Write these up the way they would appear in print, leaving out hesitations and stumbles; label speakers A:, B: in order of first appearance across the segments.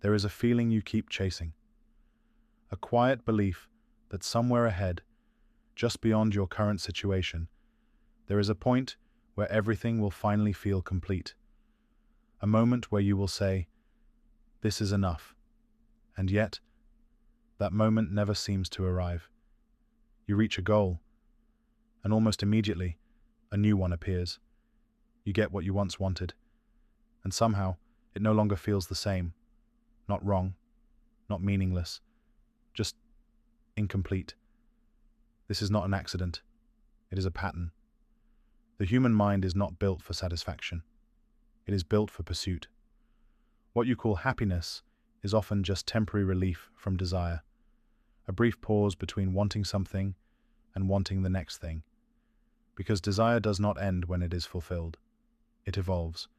A: There is a feeling you keep chasing, a quiet belief that somewhere ahead, just beyond your current situation, there is a point where everything will finally feel complete. A moment where you will say, "This is enough." And yet, that moment never seems to arrive. You reach a goal, and almost immediately, a new one appears. You get what you once wanted, and somehow, it no longer feels the same. Not wrong, not meaningless, just incomplete. This is not an accident. It is a pattern. The human mind is not built for satisfaction. It is built for pursuit. What you call happiness is often just temporary relief from desire, a brief pause between wanting something and wanting the next thing. Because desire does not end when it is fulfilled. It evolves.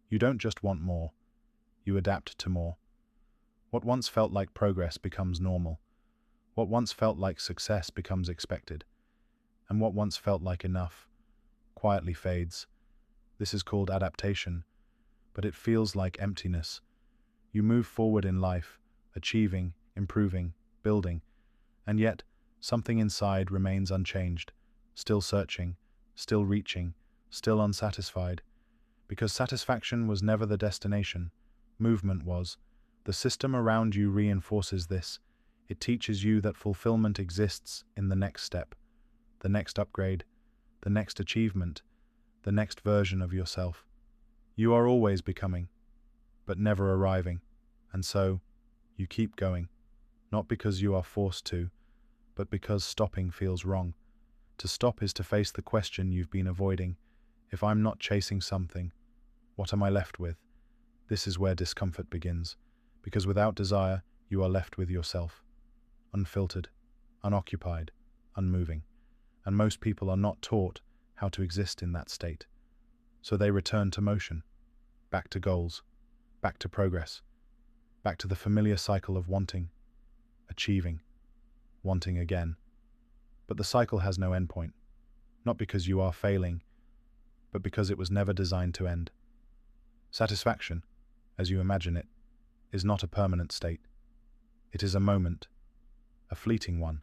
A: You don't just want more. You adapt to more. What once felt like progress becomes normal. What once felt like success becomes expected. And what once felt like enough quietly fades. This is called adaptation, but it feels like emptiness. You move forward in life, achieving, improving, building, and yet something inside remains unchanged, still searching, still reaching, still unsatisfied. Because satisfaction was never the destination, movement was. The system around you reinforces this. It teaches you that fulfillment exists in the next step, the next upgrade, the next achievement, the next version of yourself. You are always becoming, but never arriving, and so you keep going, not because you are forced to, but because stopping feels wrong. To stop is to face the question you've been avoiding. If I'm not chasing something, what am I left with? This is where discomfort begins, because without desire, you are left with yourself, unfiltered, unoccupied, unmoving. And most people are not taught how to exist in that state. So they return to motion, back to goals, back to progress, back to the familiar cycle of wanting, achieving, wanting again. But the cycle has no endpoint, not because you are failing, but because it was never designed to end. Satisfaction, as you imagine it, is not a permanent state. It is a moment, a fleeting one,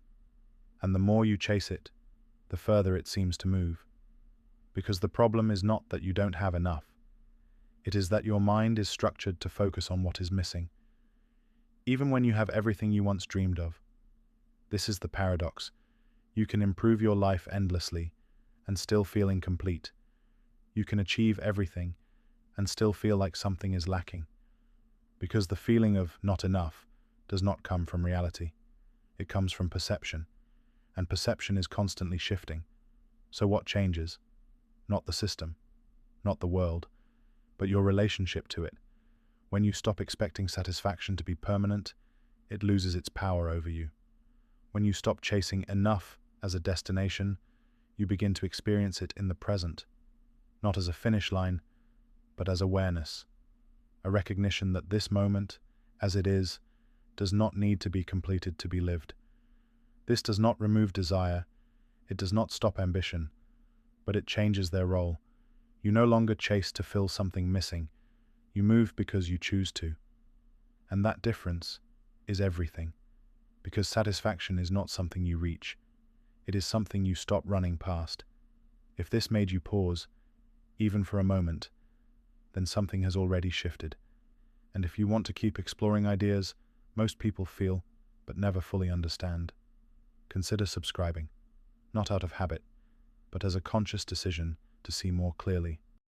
A: and the more you chase it, the further it seems to move. Because the problem is not that you don't have enough. It is that your mind is structured to focus on what is missing, even when you have everything you once dreamed of. This is the paradox. You can improve your life endlessly and still feel incomplete. You can achieve everything and still feel like something is lacking. Because the feeling of not enough does not come from reality. It comes from perception, and perception is constantly shifting. So what changes? Not the system, not the world, but your relationship to it. When you stop expecting satisfaction to be permanent, it loses its power over you. When you stop chasing enough as a destination, you begin to experience it in the present, not as a finish line, but as awareness, a recognition that this moment, as it is, does not need to be completed to be lived. This does not remove desire, it does not stop ambition, but it changes their role. You no longer chase to fill something missing, you move because you choose to. And that difference is everything, because satisfaction is not something you reach, it is something you stop running past. If this made you pause, even for a moment, then something has already shifted. And if you want to keep exploring ideas most people feel but never fully understand, consider subscribing, not out of habit, but as a conscious decision to see more clearly.